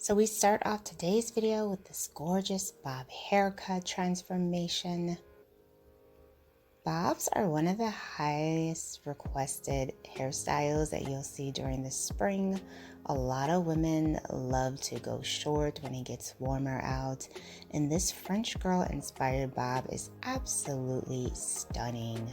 So we start off today's video with this gorgeous bob haircut transformation. Bobs are one of the highest requested hairstyles that you'll see during the spring. A lot of women love to go short when it gets warmer out, and this French girl inspired bob is absolutely stunning.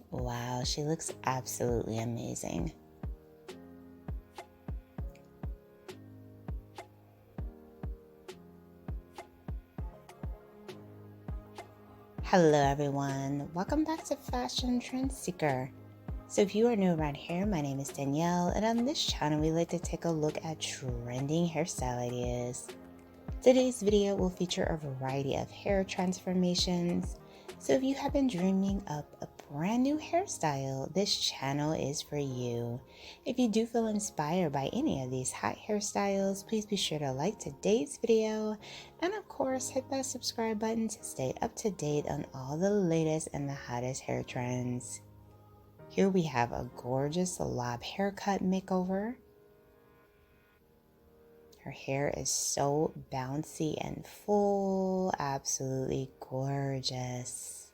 Wow, she looks absolutely amazing. Hello everyone, welcome back to Fashion Trend Seeker. So if you are new around here, my name is Danielle, and on this channel we like to take a look at trending hairstyle ideas. Today's video will feature a variety of hair transformations. So if you have been dreaming up a brand new hairstyle, this channel is for you. If you do feel inspired by any of these hot hairstyles, please be sure to like today's video and of course hit that subscribe button to stay up to date on all the latest and the hottest hair trends. Here we have a gorgeous lob haircut makeover. Her hair is so bouncy and full, absolutely gorgeous.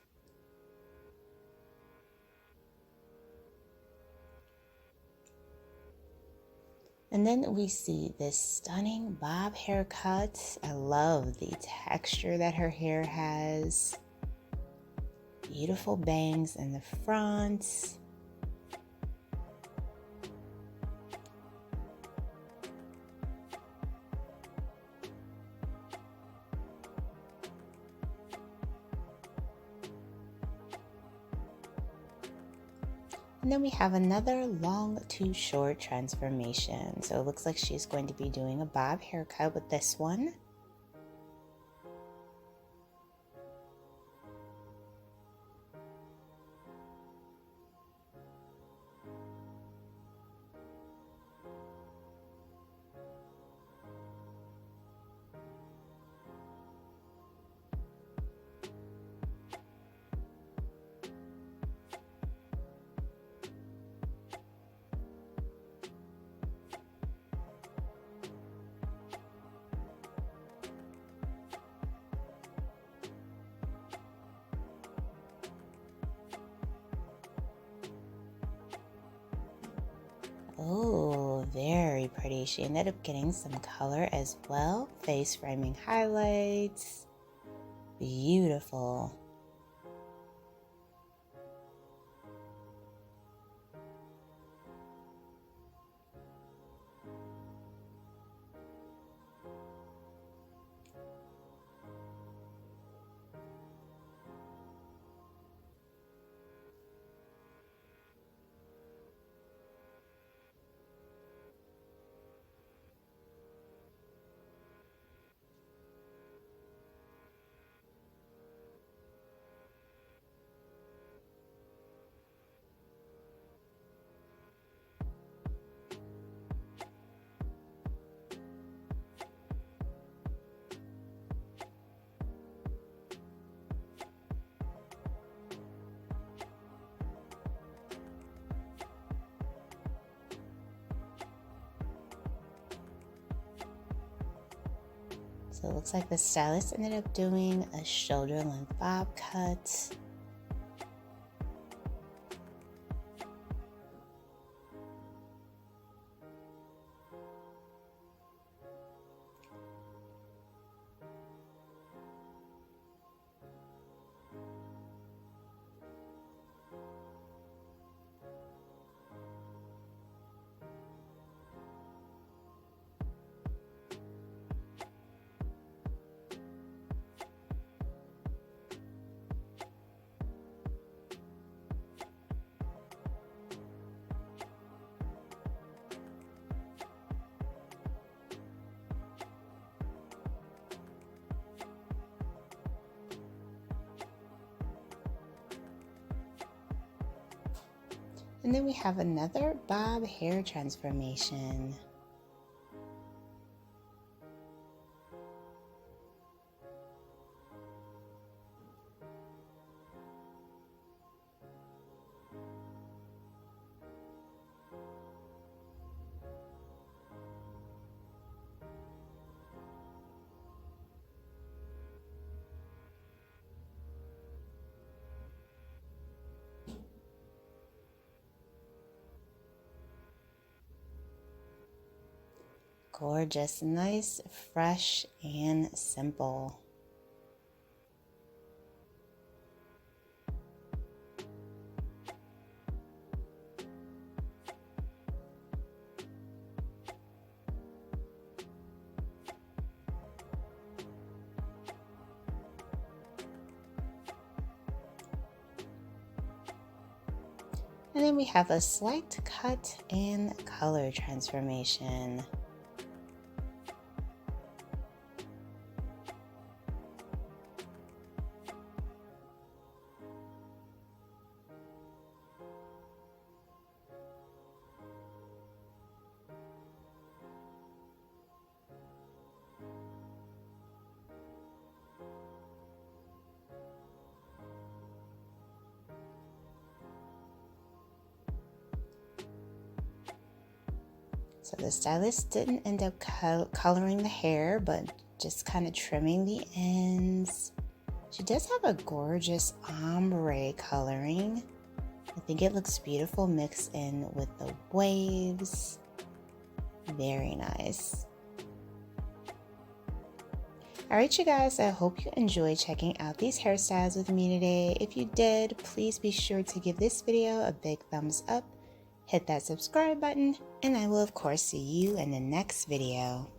And then we see this stunning bob haircut. I love the texture that her hair has. Beautiful bangs in the front. And then we have another long to short transformation. So it looks like she's going to be doing a bob haircut with this one. Oh, very pretty. She ended up getting some color as well. Face framing highlights. Beautiful. So it looks like the stylist ended up doing a shoulder length bob cut. And then we have another bob hair transformation. Gorgeous, nice, fresh, and simple. And then we have a slight cut and color transformation. So the stylist didn't end up coloring the hair, but just kind of trimming the ends. She does have a gorgeous ombre coloring. I think it looks beautiful mixed in with the waves. Very nice. Alright you guys, I hope you enjoyed checking out these hairstyles with me today. If you did, please be sure to give this video a big thumbs up, hit that subscribe button, and I will of course see you in the next video.